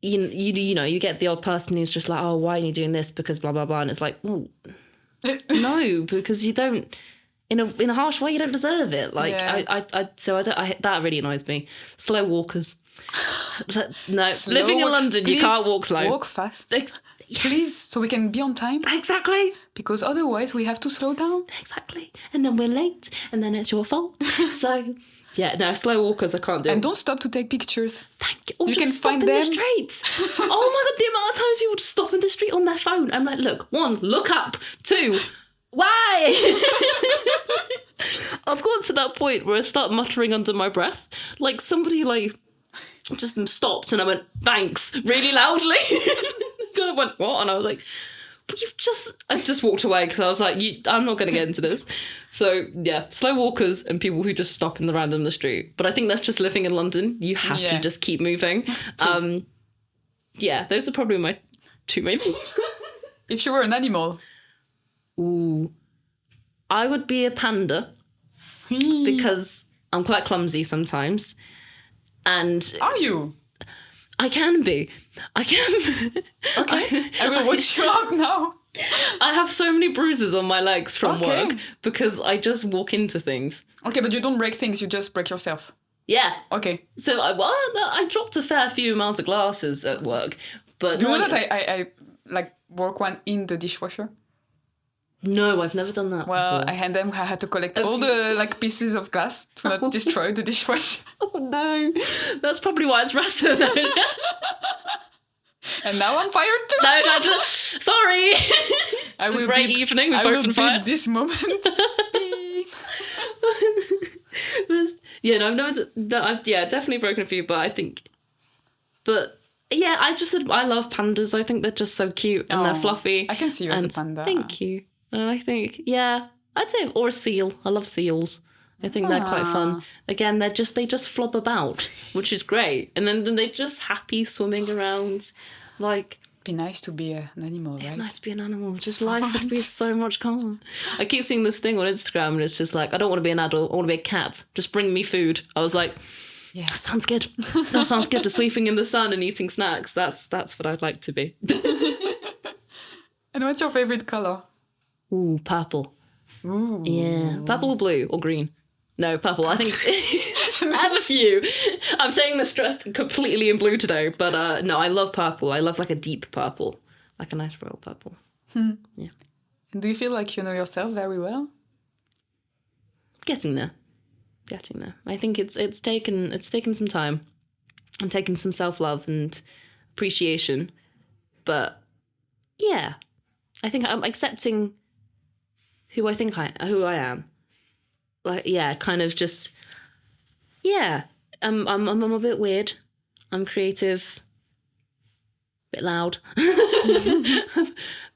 you know, you get the odd person who's just like, oh, why are you doing this? Because blah, blah, blah. And it's like, well, no, because you don't, in a harsh way, you don't deserve it. Like, yeah. That really annoys me. Slow walkers. No, slow living in London, please you can't walk slow. Walk fast. Please, so we can be on time. Exactly. Because otherwise we have to slow down. Exactly. And then we're late, and then it's your fault. So, yeah, no, slow walkers, I can't do. And don't stop to take pictures. Thank you. Or You just can stop find in them. the streets. Oh my God, the amount of times people just stop in the street on their phone. I'm like, look, 1, look up. 2, why? I've gone to that point where I start muttering under my breath. Like somebody just stopped and I went, thanks, really loudly. Kind of went, what? And I was like, but I just walked away because I was like, I'm not going to get into this. So yeah, slow walkers and people who just stop in the random street. But I think that's just living in London. You have to just keep moving. Yeah, those are probably my 2 main things. If you were an animal. Ooh, I would be a panda because I'm quite clumsy sometimes. And Are you? I can be. I can. Okay, I will watch you out now. I have so many bruises on my legs from work because I just walk into things. Okay, but you don't break things, you just break yourself. Yeah. Okay. So I dropped a fair few amounts of glasses at work, but Do you know that I work one in the dishwasher? No, I've never done that. Well, before. I had to collect all the pieces of glass to not destroy the dishwasher. Oh no, that's probably why it's rather. And now I'm fired too. No, sorry. I will great beep. evening. We've I both will been beep fired. this moment. Yeah, no, I've never. I've definitely broken a few, but I think. But yeah, I just said I love pandas. I think they're just so cute and they're fluffy. I can see you as a panda. Thank you. And I think, yeah, I'd say, or a seal. I love seals. I think they're quite fun. Again, they just flop about, which is great. And then they're just happy swimming around. Like, Be nice to be an animal, right? nice to be an animal. Just life would be so much calmer. I keep seeing this thing on Instagram and it's just like, I don't want to be an adult. I want to be a cat. Just bring me food. I was like, yeah, that sounds good. That sounds good. Just sleeping in the sun and eating snacks. That's what I'd like to be. And what's your favorite color? Ooh, purple. Ooh. Yeah. Purple or blue or green? No, purple. I think I have a few. I'm saying this dressed completely in blue today, but no, I love purple. I love like a deep purple, like a nice royal purple. Yeah. And do you feel like you know yourself very well? Getting there. I think it's taken some time and taken some self-love and appreciation, but yeah, I think I'm accepting who I am. Like, yeah, kind of just, yeah, I'm a bit weird. I'm creative, a bit loud,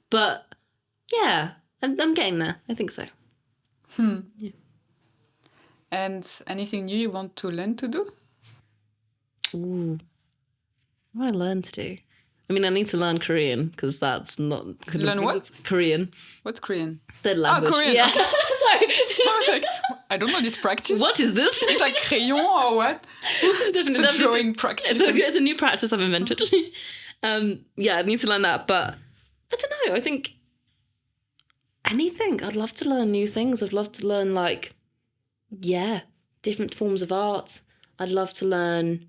but yeah, I'm getting there. I think so. Yeah. And anything new you want to learn to do? Ooh, what do I learn to do? I mean, I need to learn Korean because that's not... Learn what? Korean. What's Korean? The language. Korean. Yeah. Okay. Sorry. I was like, I don't know this practice. What is this? It's like crayon or what? Definitely, It's a drawing practice. It's a new practice I've invented. Yeah, I need to learn that, but I don't know. I think anything. I'd love to learn new things. I'd love to learn different forms of art. I'd love to learn,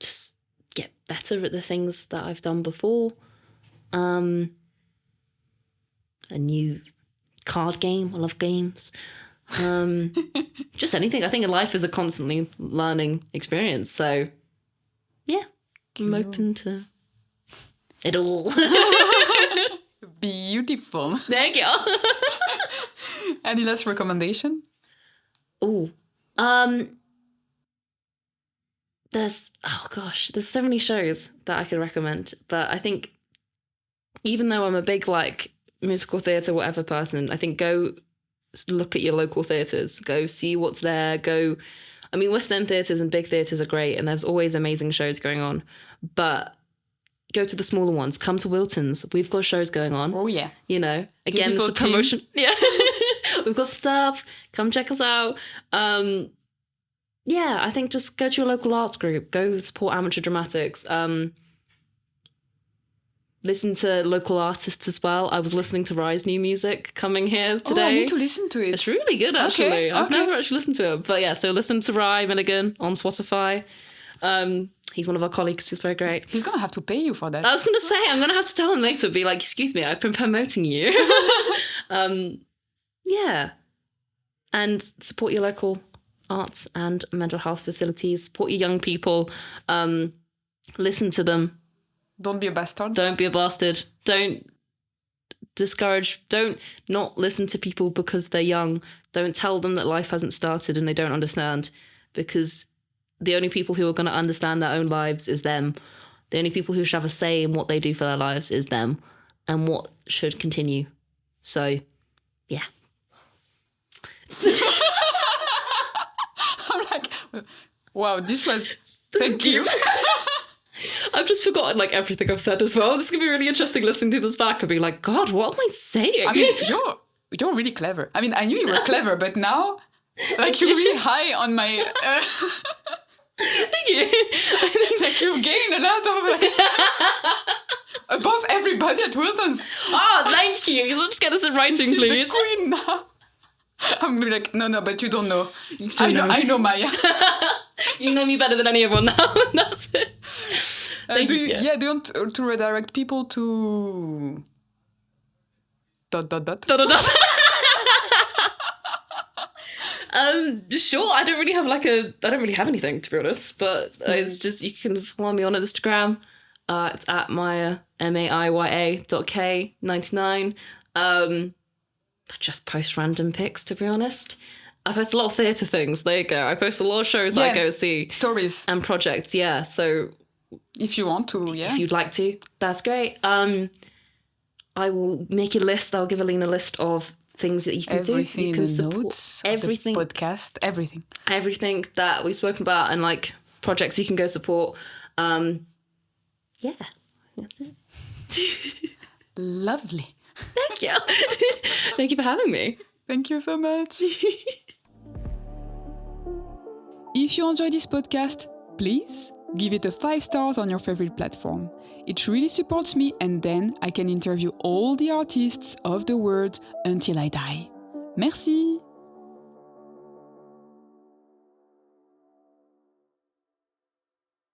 just get better at the things that I've done before. A new card game. I love games. Just anything. I think life is a constantly learning experience. So, yeah, I'm open to it all. Beautiful. Thank you. Any last recommendation? Ooh. There's so many shows that I could recommend, but I think even though I'm a big musical theatre whatever person, I think go look at your local theatres, go see what's there, West End theatres and big theatres are great and there's always amazing shows going on, but go to the smaller ones, come to Wilton's, we've got shows going on. Oh yeah. Again, Beautiful it's a promotion. Yeah. We've got stuff, come check us out. I think just go to your local arts group, go support amateur dramatics, listen to local artists as well. I was listening to Rye's new music coming here today. Oh, I need to listen to it. It's really good, actually. I've never actually listened to it. But yeah, so listen to Rye Milligan on Spotify. He's one of our colleagues. He's very great. He's going to have to pay you for that. I was going to say, I'm going to have to tell him later, be like, excuse me, I've been promoting you. Yeah. And support your local arts and mental health facilities. Support your young people. Listen to them. Don't be a bastard. Don't be a bastard. Don't discourage. Don't not listen to people because they're young. Don't tell them that life hasn't started and they don't understand, because the only people who are going to understand their own lives is them. The only people who should have a say in what they do for their lives is them, and what should continue. So, yeah. I'm like, wow, this was... Thank you. I've just forgotten like everything I've said as well. This is going to be really interesting listening to this back and be like, God, what am I saying? I mean, you're really clever. I mean, I knew you were clever, but now, like, you're really high on my... Thank you. Like, you gain a lot of... Like, above everybody at Wilton's. Oh, thank you. Let's get this in writing, She's please. the queen now. I'm going to be like, no, but you don't know. I know Maiya. You know me better than anyone now. That's it. Do you want to redirect people to... ... Sure. I don't really have anything, to be honest, but it's just, you can follow me on Instagram. It's at Maiya, MAIYA.K99. I just post random pics, to be honest. I post a lot of theatre things. There you go. I post a lot of shows that I go see. Stories. And projects, yeah. So if you want to, yeah. If you'd like to, that's great. I will make a list. I'll give Alina a list of things that you can do. You can support notes, everything. The podcast, everything. Everything that we've spoken about, and like projects you can go support. Yeah. That's it. Lovely. Thank you. Thank you for having me. Thank you so much. If you enjoy this podcast, please give it a 5 stars on your favorite platform. It really supports me, and then I can interview all the artists of the world until I die. Merci.